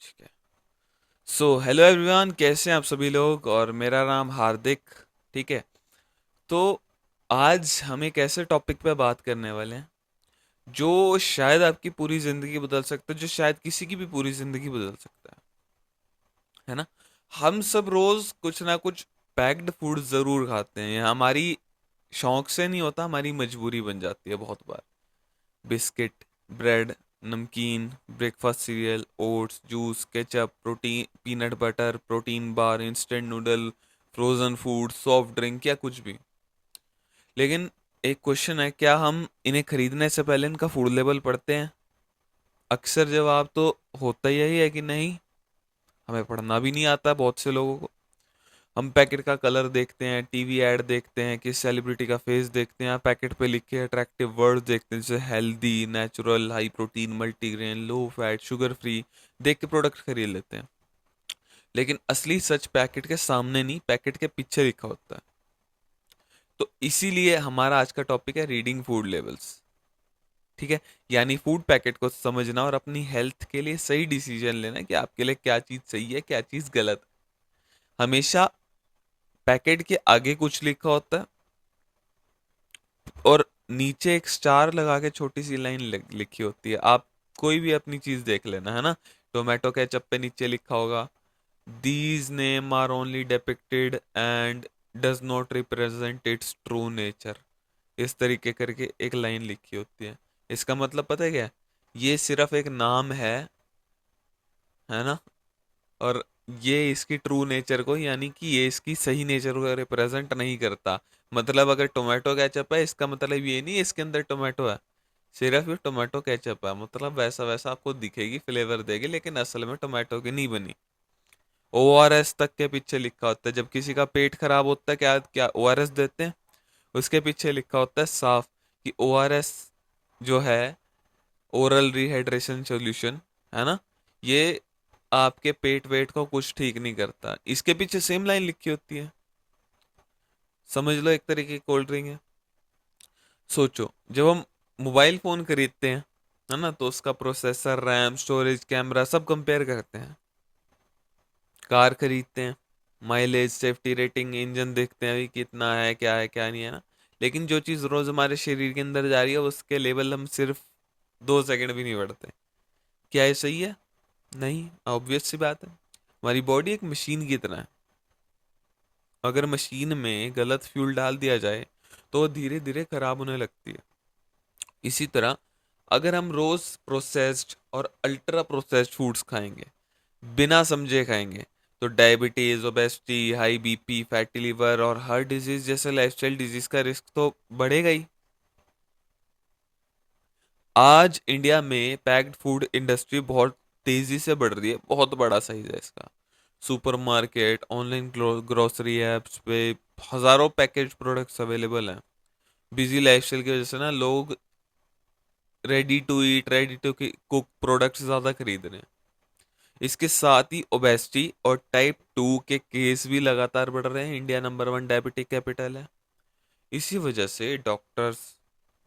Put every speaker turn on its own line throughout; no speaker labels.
ठीक है। Hello everyone, कैसे हैं आप सभी लोग। और मेरा नाम हार्दिक। ठीक है। तो आज हम एक ऐसे टॉपिक पे बात करने वाले हैं जो शायद आपकी पूरी ज़िंदगी बदल सकता है, जो शायद किसी की भी पूरी ज़िंदगी बदल सकता है ना। हम सब रोज़ कुछ ना कुछ पैक्ड फूड ज़रूर खाते हैं। ये हमारी शौक से नहीं होता, हमारी मजबूरी बन जाती है बहुत बार। बिस्किट, ब्रेड, नमकीन, breakfast cereal, oats, juice, ketchup, protein, peanut butter, protein bar, instant noodle, frozen food, soft drink या कुछ भी। लेकिन एक क्वेश्चन है, क्या हम इन्हें खरीदने से पहले इनका फूड लेबल पढ़ते हैं? अक्सर जवाब तो होता यही है कि नहीं, हमें पढ़ना भी नहीं आता बहुत से लोगों को। हम पैकेट का कलर देखते हैं, टीवी ऐड देखते हैं, किस सेलिब्रिटी का फेस देखते हैं, पैकेट पे लिखे अट्रैक्टिव वर्ड्स देखते हैं जैसे healthy, natural, high protein, multigrain, low fat, sugar free, देख के प्रोडक्ट खरीद लेते हैं। लेकिन असली सच पैकेट के सामने नहीं, पैकेट के पीछे लिखा होता है। तो इसीलिए हमारा आज का टॉपिक है रीडिंग फूड लेबल्स। ठीक है। यानी फूड पैकेट को समझना और अपनी हेल्थ के लिए सही डिसीजन लेना कि आपके लिए क्या चीज़ सही है, क्या चीज़ गलत है। हमेशा पैकेट के आगे कुछ लिखा होता है और नीचे एक स्टार लगा के छोटी सी लाइन लिखी होती है। आप कोई भी अपनी चीज देख लेना, है ना। टोमेटो केचप पे नीचे लिखा होगा, these name are only depicted and does not represent its true nature. इस तरीके करके एक लाइन लिखी होती है। इसका मतलब पता है क्या है? ये सिर्फ एक नाम है ना। और ये इसकी ट्रू नेचर को, यानी कि ये इसकी सही नेचर को रिप्रेजेंट नहीं करता। मतलब अगर टोमेटो केचप है, इसका मतलब ये नहीं इसके अंदर टोमेटो है। सिर्फ ये टोमेटो केचप है, मतलब वैसा वैसा आपको दिखेगी, फ्लेवर देगी, लेकिन असल में टोमेटो की नहीं बनी। ओआरएस तक के पीछे लिखा होता है, जब किसी का पेट खराब होता है क्या क्या ओआरएस देते हैं, उसके पीछे लिखा होता है साफ कि ओआरएस जो है, ओरल रिहाइड्रेशन सॉल्यूशन, है ना। ये आपके पेट वेट को कुछ ठीक नहीं करता। इसके पीछे सेम लाइन लिखी होती है। समझ लो एक तरीके की कोल्ड ड्रिंक है। सोचो, जब हम मोबाइल फोन खरीदते हैं, है ना, तो उसका प्रोसेसर, रैम, स्टोरेज, कैमरा सब कंपेयर करते हैं। कार खरीदते हैं, माइलेज, सेफ्टी रेटिंग, इंजन देखते हैं अभी कितना है, क्या है, क्या नहीं है ना। लेकिन जो चीज़ रोज हमारे शरीर के अंदर जा रही है, उसके लेवल हम सिर्फ 2 सेकंड भी नहीं बढ़ते। क्या ये सही है? नहीं, ऑब्वियस सी बात है। हमारी बॉडी एक मशीन की तरह है। अगर मशीन में गलत फ्यूल डाल दिया जाए तो वो धीरे धीरे खराब होने लगती है। इसी तरह अगर हम रोज प्रोसेस्ड और अल्ट्रा प्रोसेस्ड फूड्स खाएंगे, बिना समझे खाएंगे, तो diabetes, obesity, high BP, fatty liver और हार्ट डिजीज जैसे लाइफस्टाइल डिजीज का रिस्क तो बढ़ेगा ही। आज इंडिया में पैक्ड फूड इंडस्ट्री बहुत तेजी से बढ़ रही है, बहुत बड़ा साइज है इसका। सुपरमार्केट, ऑनलाइन ग्रोसरी एप्स पे हजारों पैकेज प्रोडक्ट्स अवेलेबल हैं। बिजी लाइफस्टाइल की वजह से ना लोग ready to eat, ready to cook products ज़्यादा खरीद रहे हैं। इसके साथ ही ओबेसिटी और टाइप 2 के केस भी लगातार बढ़ रहे हैं। इंडिया नंबर 1 डायबिटिक कैपिटल है। इसी वजह से doctors,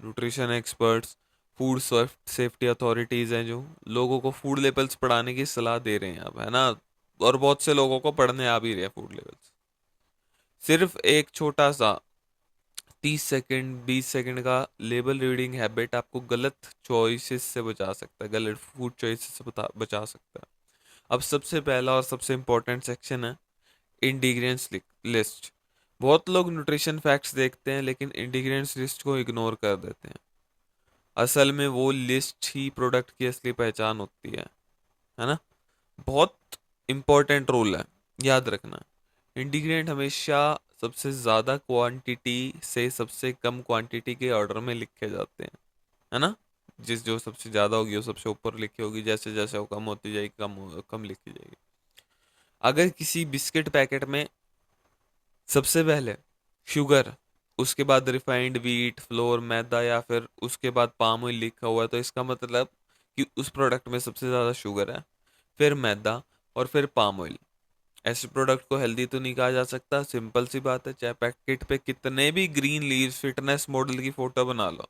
nutrition experts, food safety authorities हैं जो लोगों को फूड लेबल्स पढ़ाने की सलाह दे रहे हैं अब, है ना। और बहुत से लोगों को पढ़ने आ भी रहे हैं फूड लेबल्स। सिर्फ एक छोटा सा 30 सेकंड 20 सेकंड का लेबल रीडिंग हैबिट आपको गलत चॉइसेस से बचा सकता है, गलत फूड चॉइसेस से बचा सकता है। अब सबसे पहला और सबसे इम्पोर्टेंट सेक्शन है इंग्रेडिएंट्स लिस्ट। बहुत लोग न्यूट्रिशन फैक्ट्स देखते हैं लेकिन इंग्रेडिएंट्स लिस्ट को इग्नोर कर देते हैं। असल में वो लिस्ट ही प्रोडक्ट की असली पहचान होती है ना। बहुत इंपॉर्टेंट रोल है, याद रखना। इंग्रेडिएंट हमेशा सबसे ज़्यादा क्वांटिटी से सबसे कम क्वांटिटी के ऑर्डर में लिखे जाते हैं, है ना। जिस जो सबसे ज़्यादा होगी वो सबसे ऊपर लिखी होगी, जैसे जैसे वो कम होती जाएगी कम लिखी जाएगी। अगर किसी बिस्किट पैकेट में सबसे पहले शुगर, उसके बाद रिफाइंड व्हीट फ्लोर, मैदा या फिर उसके बाद पाम ऑयल लिखा हुआ है, तो इसका मतलब कि उस प्रोडक्ट में सबसे ज़्यादा शुगर है, फिर मैदा और फिर पाम ऑयल। ऐसे प्रोडक्ट को हेल्दी तो नहीं कहा जा सकता। सिंपल सी बात है, चाहे पैकेट पे कितने भी ग्रीन लीव्स फिटनेस मॉडल की फोटो बना लो,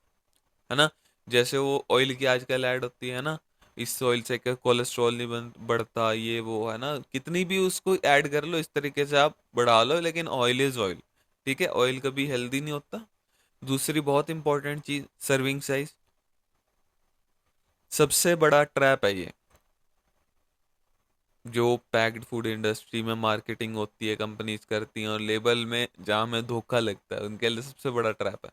है ना। जैसे वो ऑयल की आजकल ऐड होती है ना, इस ऑयल से क्या कोलेस्ट्रॉल नहीं बढ़ता, ये वो है ना, कितनी भी उसको ऐड कर लो इस तरीके से आप बढ़ा लो, लेकिन ऑयल इज ऑयल। ठीक है, ऑयल कभी हेल्दी नहीं होता। दूसरी बहुत इंपॉर्टेंट चीज, सर्विंग साइज। सबसे बड़ा ट्रैप है ये, जो पैक्ड फूड इंडस्ट्री में मार्केटिंग होती है, कंपनीज करती हैं, और लेबल में जहाँ में धोखा लगता है, उनके लिए सबसे बड़ा ट्रैप है।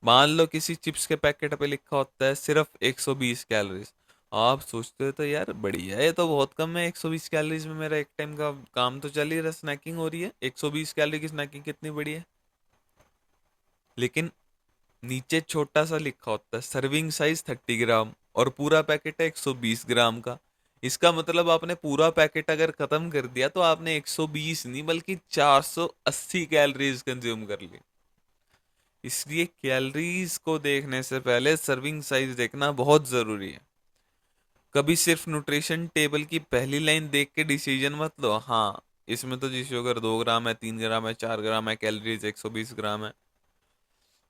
मान लो किसी चिप्स के पैकेट पे लिखा होता है सिर्फ 120 कैलोरीज। आप सोचते हो तो यार बढ़िया है, ये तो बहुत कम है, 120 कैलोरीज में मेरा एक टाइम का काम तो चल ही रहा, स्नैकिंग हो रही है, 120 कैलोरी की स्नैकिंग कितनी बड़ी है। लेकिन नीचे छोटा सा लिखा होता है सर्विंग साइज 30 ग्राम, और पूरा पैकेट है 120 ग्राम का। इसका मतलब आपने पूरा पैकेट अगर खत्म कर दिया तो आपने 120 नहीं बल्कि 480 कैलोरीज कंज्यूम कर ली। इसलिए कैलोरीज को देखने से पहले सर्विंग साइज देखना बहुत जरूरी है। कभी सिर्फ न्यूट्रिशन टेबल की पहली लाइन देख के डिसीजन मत लो, हाँ इसमें तो जी शुगर 2 ग्राम है, 3 ग्राम है, 4 ग्राम है, कैलोरीज 120 ग्राम है।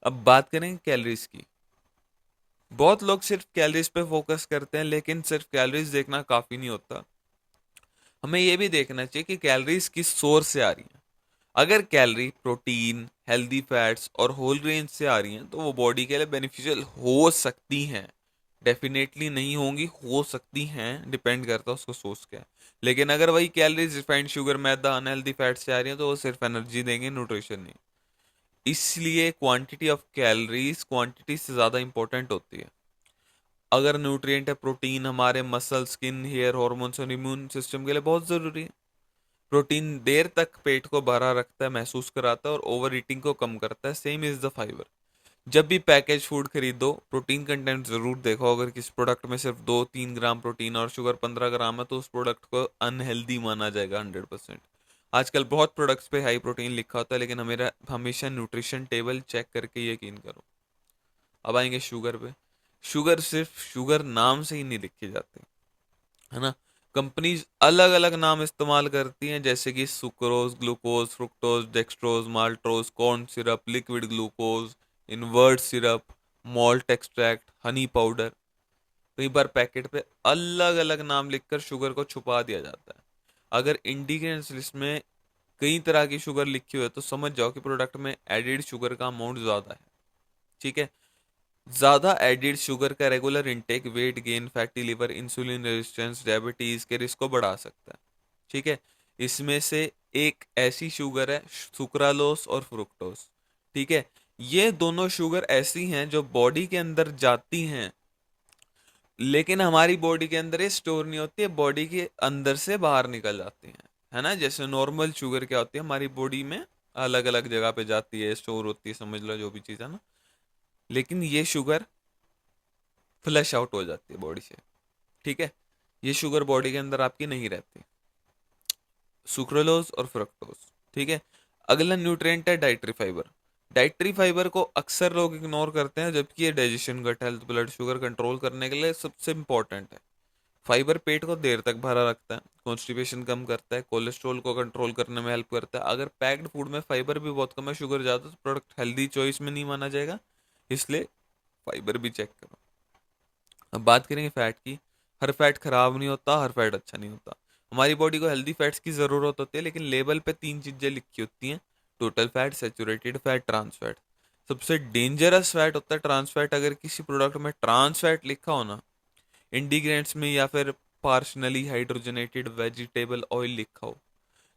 अब बात करें कैलोरीज की। बहुत लोग सिर्फ कैलोरीज पे फोकस करते हैं, लेकिन सिर्फ कैलोरीज देखना काफी नहीं होता। हमें यह भी देखना चाहिए कि कैलोरीज किस सोर्स से आ रही हैं। अगर कैलोरी प्रोटीन, हेल्दी फैट्स और होल ग्रेन से आ रही हैं तो वो बॉडी के लिए बेनिफिशियल हो सकती हैं। डेफिनेटली नहीं होंगी, हो सकती हैं, डिपेंड करता है उसको सोर्स क्या है। लेकिन अगर वही कैलोरीज रिफाइंड शुगर, मैदा, अनहेल्दी फैट से आ रही हैं तो वो सिर्फ एनर्जी देंगे, न्यूट्रिशन नहीं। इसलिए क्वांटिटी ऑफ कैलोरीज क्वांटिटी से ज्यादा इंपॉर्टेंट होती है। अगर न्यूट्रिएंट है प्रोटीन, हमारे मसल, स्किन, हेयर, हॉर्मोन्स और इम्यून सिस्टम के लिए बहुत जरूरी है। प्रोटीन देर तक पेट को भरा रखता है, महसूस कराता है और ओवर ईटिंग को कम करता है। Same is the fibre. जब भी पैकेज फूड खरीदो, प्रोटीन कंटेंट जरूर देखो। अगर किसी प्रोडक्ट में सिर्फ 2-3 ग्राम प्रोटीन और शुगर 15 ग्राम है तो उस प्रोडक्ट को अनहेल्दी माना जाएगा 100%। आजकल बहुत प्रोडक्ट्स पे हाई प्रोटीन लिखा होता है, लेकिन हमें हमेशा न्यूट्रिशन टेबल चेक करके यकीन करो। अब आएंगे शुगर पे। शुगर सिर्फ शुगर नाम से ही नहीं लिखी जाती, है ना। कंपनीज अलग अलग नाम इस्तेमाल करती हैं, जैसे कि sucrose, glucose, fructose, dextrose, maltose, corn syrup, liquid glucose, invert syrup, malt extract, honey powder. कई बार पैकेट पे अलग अलग नाम लिखकर शुगर को छुपा दिया जाता है। अगर इंग्रेडिएंट्स लिस्ट में कई तरह की शुगर लिखी हुई है तो समझ जाओ कि प्रोडक्ट में एडिड शुगर का अमाउंट ज्यादा है। ठीक है। ज्यादा एडिड शुगर का regular intake weight gain, fatty liver, insulin resistance, diabetes के रिस्क को बढ़ा सकता है। ठीक है। इसमें से एक ऐसी शुगर है सुक्रालोस और फ्रुक्टोस। ठीक है। ये दोनों शुगर ऐसी हैं जो बॉडी के अंदर जाती हैं, लेकिन हमारी बॉडी के अंदर ये स्टोर नहीं होती है, बॉडी के अंदर से बाहर निकल जाती हैं। है ना, जैसे नॉर्मल शुगर क्या होती है हमारी बॉडी में अलग अलग जगह पे जाती है, स्टोर होती है, समझ लो जो भी चीज़ है ना। लेकिन ये शुगर फ्लश आउट हो जाती है बॉडी से। ठीक है। ये शुगर बॉडी के अंदर आपकी नहीं रहती, सुक्रोलोज और फ्रक्टोज। ठीक है। अगला न्यूट्रिएंट है डाइटरी फाइबर। डाइटरी फाइबर को अक्सर लोग इग्नोर करते हैं, जबकि ये digestion, gut health, blood sugar control करने के लिए सबसे इंपॉर्टेंट है। फाइबर पेट को देर तक भरा रखता है, कॉन्स्टिपेशन कम करता है, कोलेस्ट्रॉल को कंट्रोल करने में हेल्प करता है। अगर पैक्ड फूड में फाइबर भी बहुत कम है, शुगर ज्यादा, तो प्रोडक्ट हेल्दी चॉइस में नहीं माना जाएगा। इसलिए फाइबर भी चेक करो। अब बात करेंगे फैट की। हर फैट खराब नहीं होता, हर फैट अच्छा नहीं होता। हमारी बॉडी को हेल्दी फैट्स की जरूरत होती है, लेकिन लेबल पे 3 चीजें लिखी होती हैं: total fat, saturated fat, trans fat. सबसे डेंजरस फैट होता है ट्रांस फैट। अगर किसी प्रोडक्ट में ट्रांस फैट लिखा हो ना, इंडिग्रेंट्स में, या फिर पार्शनली हाइड्रोजनेटेड वेजिटेबल ऑयल लिखा हो,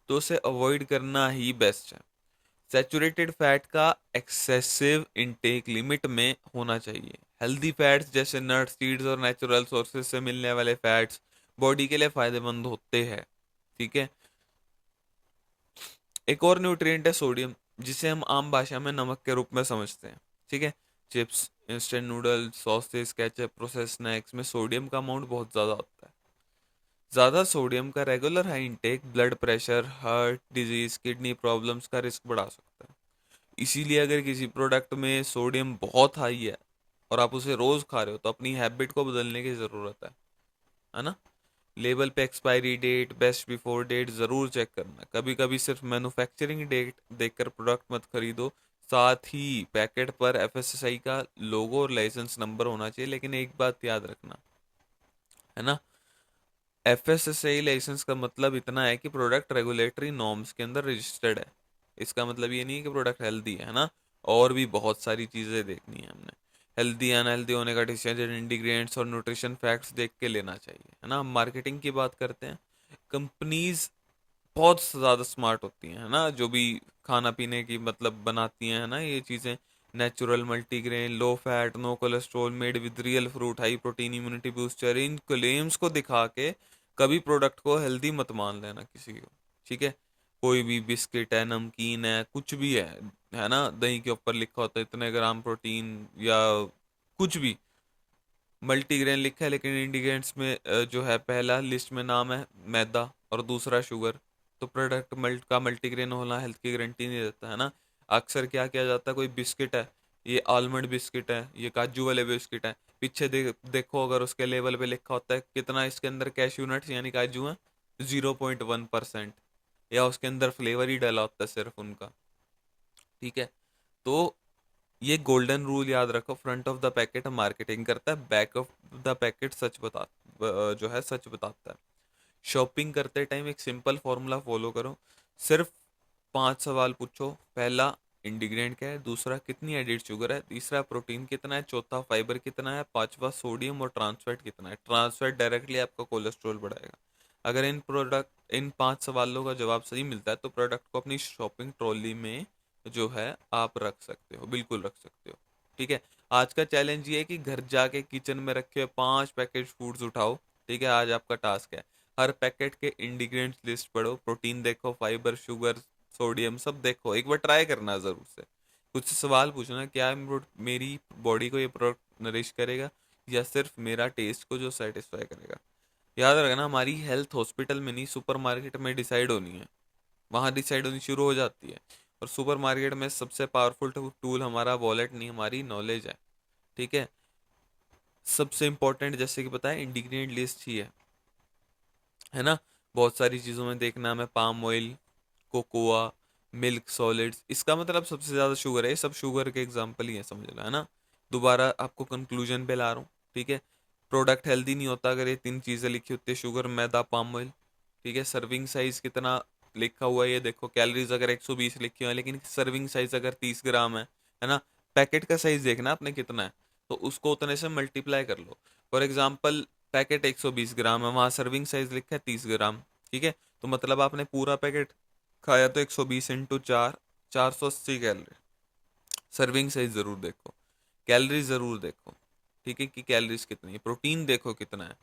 तो उसे अवॉइड करना ही बेस्ट है। सैचुरेटेड फैट का एक्सेसिव इनटेक लिमिट में होना चाहिए। हेल्दी फैट्स जैसे नट्स, सीड्स और नेचुरल सोर्सेज से मिलने वाले फैट्स बॉडी के लिए फायदेमंद होते हैं। ठीक है। एक और न्यूट्रिएंट है सोडियम, जिसे हम आम भाषा में नमक के रूप में समझते हैं। ठीक है। Chips, instant noodles, sauces, ketchup, process snacks में सोडियम का अमाउंट बहुत ज़्यादा होता है। ज़्यादा सोडियम का regular high intake blood pressure, heart disease, kidney problems का रिस्क बढ़ा सकता है। इसीलिए अगर किसी प्रोडक्ट में सोडियम बहुत हाई है और आप उसे रोज खा रहे हो तो अपनी हैबिट को बदलने की जरूरत है ना। लेबल पे expiry date, best before date जरूर चेक करना। कभी कभी सिर्फ मैन्युफैक्चरिंग डेट देखकर प्रोडक्ट मत खरीदो। साथ ही पैकेट पर एफएसएसआई का लोगो और लाइसेंस नंबर होना चाहिए। लेकिन एक बात याद रखना, है ना। एफएसएसएई लाइसेंस का मतलब इतना है कि प्रोडक्ट रेगुलेटरी नॉर्म्स के अंदर रजिस्टर्ड है। इसका मतलब ये नहीं है कि प्रोडक्ट हेल्दी है ना। और भी बहुत सारी चीज़ें देखनी है हमने। हेल्दी अनहेल्दी होने का डिसीजन इंग्रेडिएंट्स और न्यूट्रिशन फैक्ट्स देख के लेना चाहिए, है ना। हम मार्केटिंग की बात करते हैं। कंपनीज बहुत ज़्यादा स्मार्ट होती हैं, है ना, जो भी खाना पीने की मतलब बनाती हैं, है ना, ये चीज़ें। Natural, multigrain, low fat, no cholesterol, made with real fruit, high protein, immunity booster, इन क्लेम्स को दिखा के कभी प्रोडक्ट को हेल्दी मत मान लेना किसी को। ठीक है। कोई भी बिस्किट है, नमकीन है, कुछ भी है ना, दही के ऊपर लिखा होता है इतने ग्राम प्रोटीन, या कुछ भी मल्टीग्रेन लिखा है, लेकिन इंग्रेडिएंट्स में जो है पहला लिस्ट में नाम है मैदा और दूसरा शुगर। तो प्रोडक्ट का मल्टीग्रेन होना हेल्थ की गारंटी नहीं देता, है ना। अक्सर क्या किया जाता है, कोई बिस्किट है, ये आलमंड बिस्किट है, ये काजू वाले बिस्किट है, पीछे देखो अगर उसके लेवल पे लिखा होता है कितना इसके अंदर कैश्यू नट्स यानी काजू है, 0.1%। या उसके अंदर फ्लेवर ही डाला होता है सिर्फ उनका। ठीक है। तो ये गोल्डन रूल याद रखो, front of the packet marketing करता है, बैक ऑफ द पैकेट जो है सच बताता है। शॉपिंग करते टाइम एक सिंपल फॉर्मूला फॉलो करो। सिर्फ 5 सवाल पूछो। पहला, इंग्रेडिएंट क्या है, दूसरा कितनी एडिड शुगर है, तीसरा प्रोटीन कितना है, चौथा फाइबर कितना है, पांचवा सोडियम और ट्रांसफैट कितना है। ट्रांसफैट डायरेक्टली आपका कोलेस्ट्रॉल बढ़ाएगा। अगर इन 5 सवालों का जवाब सही मिलता है तो प्रोडक्ट को अपनी शॉपिंग ट्रॉली में जो है आप रख सकते हो, बिल्कुल रख सकते हो। ठीक है। आज का चैलेंज ये है कि घर जाके किचन में रखे हुए 5 पैकेट फूड्स उठाओ। ठीक है, आज आपका टास्क है। हर पैकेट के इंग्रेडिएंट्स लिस्ट पढ़ो, प्रोटीन देखो, फाइबर, शुगर, सोडियम सब देखो, एक बार ट्राई करना जरूर से। कुछ सवाल पूछना, क्या मेरी बॉडी को ये प्रोडक्ट नरिश करेगा या सिर्फ मेरा टेस्ट को जो सेटिस्फाई करेगा। याद रखना, हमारी हेल्थ हॉस्पिटल में नहीं सुपरमार्केट में डिसाइड होनी है। वहां डिसाइड होनी शुरू हो जाती है। और सुपरमार्केट में सबसे पावरफुल टूल हमारा वॉलेट नहीं, हमारी नॉलेज है। ठीक है। सबसे इंपॉर्टेंट जैसे कि पता है इंग्रेडिएंट लिस्ट ही है ना। बहुत सारी चीज़ों में देखना हमें palm oil, cocoa, milk solids, इसका मतलब सबसे ज़्यादा शुगर है। ये सब शुगर के एग्जाम्पल ही है, समझ लो, है ना। दोबारा आपको कंक्लूजन पे ला रहा हूँ। ठीक है। प्रोडक्ट हेल्दी नहीं होता अगर ये 3 चीज़ें लिखी होती है, शुगर, मैदा, पाम ऑयल। ठीक है। सर्विंग साइज कितना लिखा हुआ है ये देखो, कैलोरीज अगर 120 लिखी हुई है लेकिन सर्विंग साइज अगर 30 ग्राम है ना। पैकेट का साइज देखना आपने कितना है, तो उसको उतने से मल्टीप्लाई कर लो। फॉर एग्जाम्पल, पैकेट 120 ग्राम है, वहां सर्विंग साइज लिखा है 30 ग्राम। ठीक है। तो मतलब आपने पूरा पैकेट खाया तो 120 × 4, 480 कैलोरी। सर्विंग साइज जरूर देखो, कैलोरीज जरूर देखो। ठीक है, कि कैलोरीज कितनी है, प्रोटीन देखो कितना है।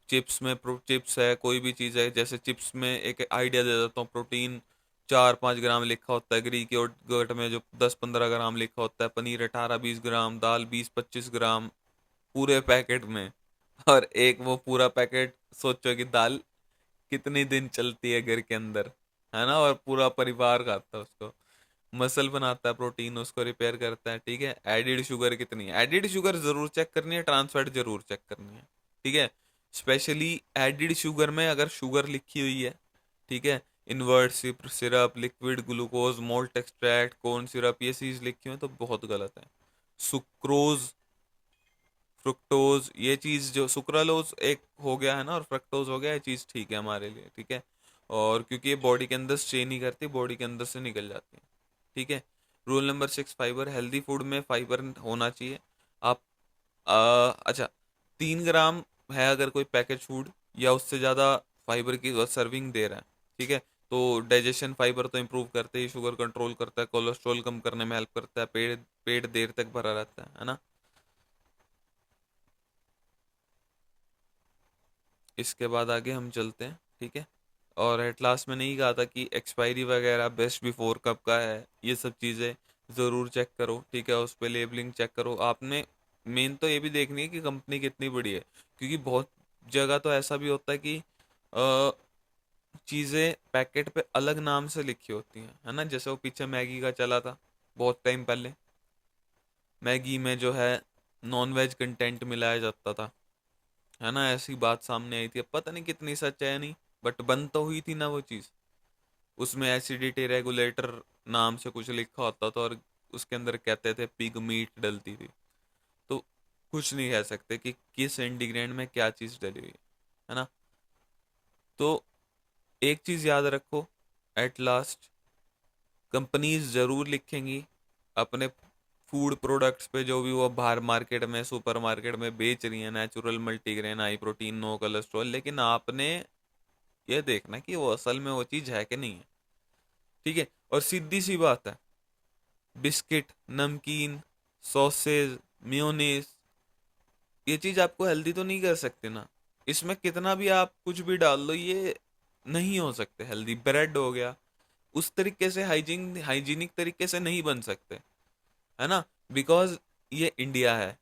चिप्स है, कोई भी चीज़ है, जैसे चिप्स में एक आइडिया दे देता हूँ, प्रोटीन 4-5 ग्राम लिखा होता है, ग्रीक योगर्ट में जो 10-15 ग्राम लिखा होता है, पनीर 18-20 ग्राम, दाल 20-25 ग्राम पूरे पैकेट में। और एक वो पूरा पैकेट सोचो कि दाल कितनी दिन चलती है घर के अंदर, है ना, और पूरा परिवार खाता है उसको। मसल बनाता है, प्रोटीन उसको रिपेयर करता है। ठीक है। एडिड शुगर कितनी है, एडिड शुगर जरूर चेक करनी है, ट्रांसफैट जरूर चेक करनी है। ठीक है। स्पेशली एडिड शुगर में अगर शुगर लिखी हुई है, ठीक है, invert syrup, liquid glucose, moult extract, corn syrup, ये चीज लिखी हुई है तो बहुत गलत है। सुक्रोज, फ्रुक्टोज, ये चीज जो सुक्रालोज एक हो गया है ना, और फ्रक्टोज हो गया, ये चीज ठीक है हमारे लिए। ठीक है। और क्योंकि ये बॉडी के अंदर स्टे नहीं करती, बॉडी के अंदर से निकल जाती है। ठीक है। Rule number 6, fibre. Healthy food में फाइबर होना चाहिए। आप अच्छा, 3 ग्राम है अगर कोई पैकेज फूड या उससे ज़्यादा फाइबर की सर्विंग दे रहा है, ठीक है, तो डाइजेशन फाइबर तो इंप्रूव करते ही, शुगर कंट्रोल करता है, कोलेस्ट्रॉल कम करने में हेल्प करता है, पेट पेट देर तक भरा रहता है ना। इसके बाद आगे हम चलते हैं। ठीक है। और एट लास्ट में नहीं कहा था कि एक्सपायरी वगैरह, बेस्ट बिफोर कब का है, ये सब चीज़ें ज़रूर चेक करो। ठीक है। उस पर लेबलिंग चेक करो आपने। मेन तो ये भी देखनी है कि कंपनी कितनी बड़ी है, क्योंकि बहुत जगह तो ऐसा भी होता है कि चीज़ें पैकेट पे अलग नाम से लिखी होती हैं, है ना। जैसे वो पीछे मैगी का चला था बहुत टाइम पहले, मैगी में जो है नॉन वेज कंटेंट मिलाया जाता था, है ना, ऐसी बात सामने आई थी। अब पता नहीं कितनी सच है, नहीं, बट बंद तो हुई थी ना वो चीज़। उसमें एसिडिटी रेगुलेटर नाम से कुछ लिखा होता था, और उसके अंदर कहते थे पिग मीट डलती थी। तो कुछ नहीं कह सकते कि किस इंग्रेडिएंट में क्या चीज़ डली हुई है। है ना। तो एक चीज याद रखो, एट लास्ट कंपनीज जरूर लिखेंगी अपने फूड प्रोडक्ट्स पे, जो भी वो बाहर मार्केट में सुपर मार्केट में बेच रही है, natural, multigrain, high protein, no cholesterol, लेकिन आपने ये देखना कि वो असल में वो चीज है कि नहीं है। ठीक है। और सीधी सी बात है, बिस्किट, नमकीन, सॉसेज, मेयोनीज, ये चीज आपको हेल्दी तो नहीं कर सकते ना। इसमें कितना भी आप कुछ भी डाल लो, ये नहीं हो सकते हेल्दी। ब्रेड हो गया, उस तरीके से हाइजीनिक तरीके से नहीं बन सकते, है ना। बिकॉज ये इंडिया है,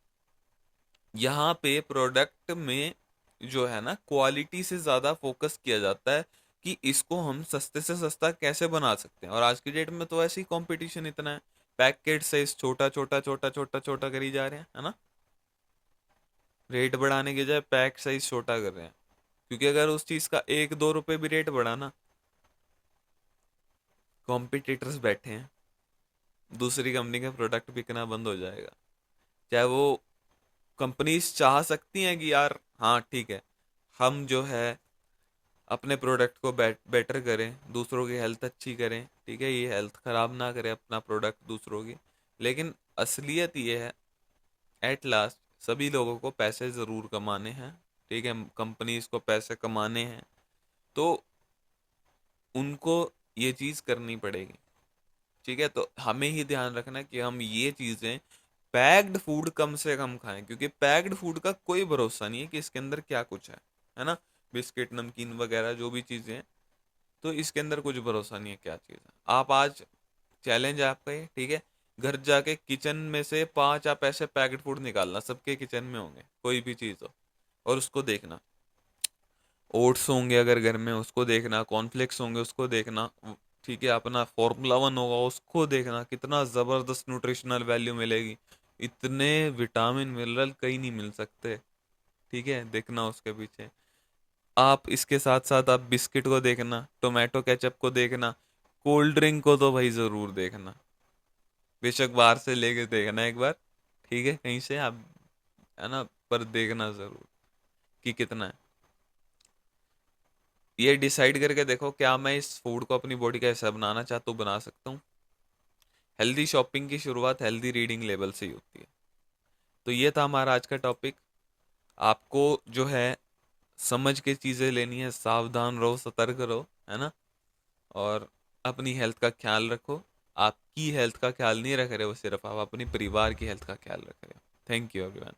यहाँ पे प्रोडक्ट में जो है ना क्वालिटी से ज्यादा फोकस किया जाता है कि इसको हम सस्ते से सस्ता कैसे बना सकते हैं। और आज की डेट में तो ऐसे ही कंपटीशन इतना है, पैकेट साइज छोटा छोटा छोटा छोटा छोटा करी जा रहे हैं, है ना। रेट बढ़ाने की बजाय पैक साइज छोटा कर रहे हैं, क्योंकि अगर उस चीज का 1-2 रुपए भी रेट बढ़ा ना, कॉम्पिटिटर्स बैठे हैं, दूसरी कंपनी का प्रोडक्ट बिकना बंद हो जाएगा। चाहे वो कंपनीज चाह सकती हैं कि यार हाँ ठीक है, हम जो है अपने प्रोडक्ट को बेटर करें, दूसरों की हेल्थ अच्छी करें, ठीक है, ये हेल्थ खराब ना करे अपना प्रोडक्ट दूसरों की। लेकिन असलियत ये है, एट लास्ट सभी लोगों को पैसे ज़रूर कमाने हैं, ठीक है, कंपनीज को पैसे कमाने हैं, तो उनको ये चीज़ करनी पड़ेगी। ठीक है, तो हमें ही ध्यान रखना कि हम ये चीज़ें पैक्ड फूड कम से कम खाएं, क्योंकि पैक्ड फूड का कोई भरोसा नहीं है कि इसके अंदर क्या कुछ है ना। बिस्किट, नमकीन वगैरह जो भी चीज़ें हैं, तो इसके अंदर कुछ भरोसा नहीं है क्या चीज़ है। आप आज, चैलेंज है आपका ये, ठीक है, घर जाके किचन में से 5 आप ऐसे पैकेट फूड निकालना, सबके किचन में होंगे कोई भी चीज़ हो, और उसको देखना। ओट्स होंगे अगर घर में, उसको देखना, कॉर्नफ्लेक्स होंगे उसको देखना, ठीक है, अपना फॉर्मूला 1 होगा उसको देखना, कितना ज़बरदस्त न्यूट्रिशनल वैल्यू मिलेगी। इतने विटामिन मिनरल कहीं नहीं मिल सकते, ठीक है, देखना उसके पीछे। आप इसके साथ साथ आप बिस्किट को देखना, टोमेटो केचप को देखना, कोल्ड ड्रिंक को तो भाई ज़रूर देखना, बेशक बाहर से लेके देखना एक बार, ठीक है, कहीं से आप, है ना, पर देखना ज़रूर कि कितना है। ये डिसाइड करके देखो, क्या मैं इस फूड को अपनी बॉडी का हिस्सा बनाना चाहता हूँ, बना सकता हूँ। हेल्दी शॉपिंग की शुरुआत हेल्दी रीडिंग लेवल से ही होती है। तो ये था हमारा आज का टॉपिक। आपको जो है समझ के चीज़ें लेनी है, सावधान रहो, सतर्क रहो, है ना। और अपनी हेल्थ का ख्याल रखो। आपकी हेल्थ का ख्याल नहीं रख रहे हो सिर्फ, आप अपनी परिवार की हेल्थ का ख्याल रख रहे हो। Thank you everyone.